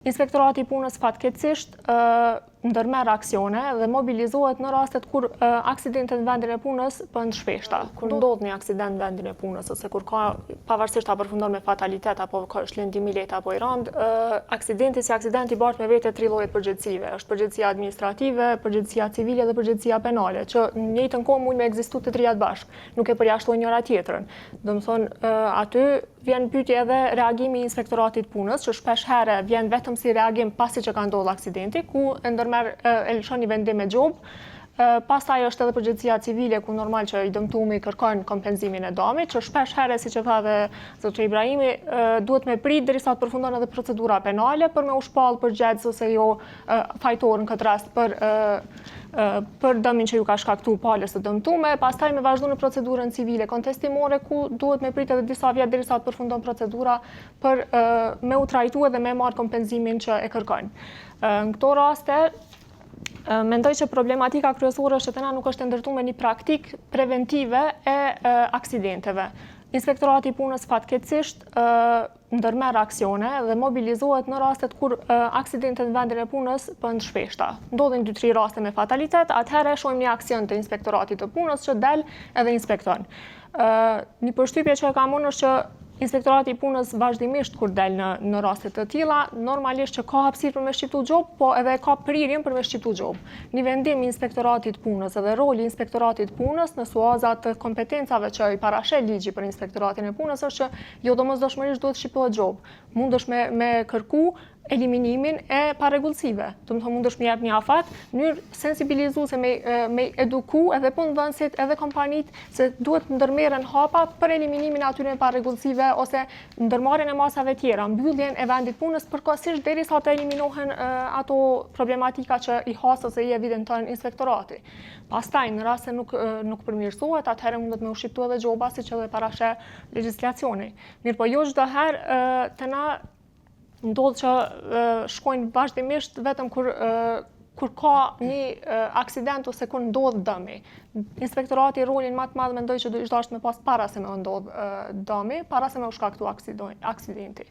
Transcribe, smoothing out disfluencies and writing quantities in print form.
Inspektorati i punës fatkeqësisht ndërmerr aksione dhe mobilizohet në rastet kur aksidentet në vendin e punës bëhen të shpeshta. Kur ndodh një aksident në vendin e punës ose kur ka, pavarësisht a përfundon me fatalitet apo ka shlendimi lehtë apo i rand, aksidenti si aksident i bart me vete 3 lloje përgjegjësive. Është përgjegjësia administrative, përgjegjësia civile dhe përgjegjësia penale, që në njëjtën kohë mund me ekzistuar të trija bashkë, nuk e përjashtojnë njëra tjetrën. Domethënë aty vjen pyetje edhe reagimi i inspektoratit punës, që shpesh herë vjen vetëm si reagim pasi që ka ndodhur aksidenti, ku e lëshon një vendim me gjobë. Pastaj është edhe përgjegjësia civile, ku normal që i dëmtuemi kërkon kompenzimin e dëmit, që shpesh herë, siç e tha dhe zotri Ibrahimi, duhet me prit derisa të përfundon edhe procedura penale për me u shpall përgjegjës ose jo fajtor në këtë rast për dëmin që ju ka shkaktuar palës së dëmtuar, pastaj me vazhdu në procedurën civile kontestimore, ku duhet me prit edhe disa vjet derisa të përfundon procedura për me u trajtu edhe me marrë kompenzimin që e kërkon. Në këto raste, mendoj që problematika kryesore është që na nuk është ndërtuar me një praktikë preventive e aksidenteve. Inspektorati i punës fatkeqësisht ndërmerr aksione dhe mobilizohet në rastet kur aksidentet në vendin e punës bëhen të shpeshta. Ndodhin 2-3 raste me fatalitet, atëherë shohim një aksion të inspektoratit të punës që del edhe inspekton. Një përshtypje që e kam unë është që Inspektorati i punës vazhdimisht kur del në raste të tilla, normalisht që ka hapësirë për me shqiptu gjobë, po edhe ka prirjen për me shqiptu gjobë. Një vendim i inspektoratit punës edhe roli i inspektoratit punës në suazat të kompetencave që i parashet ligji për inspektoratin e punës është që jo domosdoshmërisht duhet shqiptohet gjobë. Mundesh me kërku eliminimin e parregullsive. Domethënë mundesh me jep një afat, në mënyrë sensibilizuese me eduku edhe punëdhënësit edhe kompanitë se duhet ndërmerren hapa për eliminimin e atyre parregullsive ose ndërmarrjen e masave tjera, mbylljen e vendit punës përkohësisht derisa të eliminohen ato problematika që i has ose i evidenton inspektorati. Pastaj në rast se nuk përmirësohet, atëherë mundet me u shqiptu edhe gjoba siç edhe parashet legjislacioni. Mirëpo jo çdo herë të na ndodh që shkojnë vazhdimisht vetëm kur ka një aksident ose kur ndodh dëmi. Inspektorati rolin më të madh mendoj që do ishte me pas para se me ndodh dëmi, para se me u shkaktu aksidenti.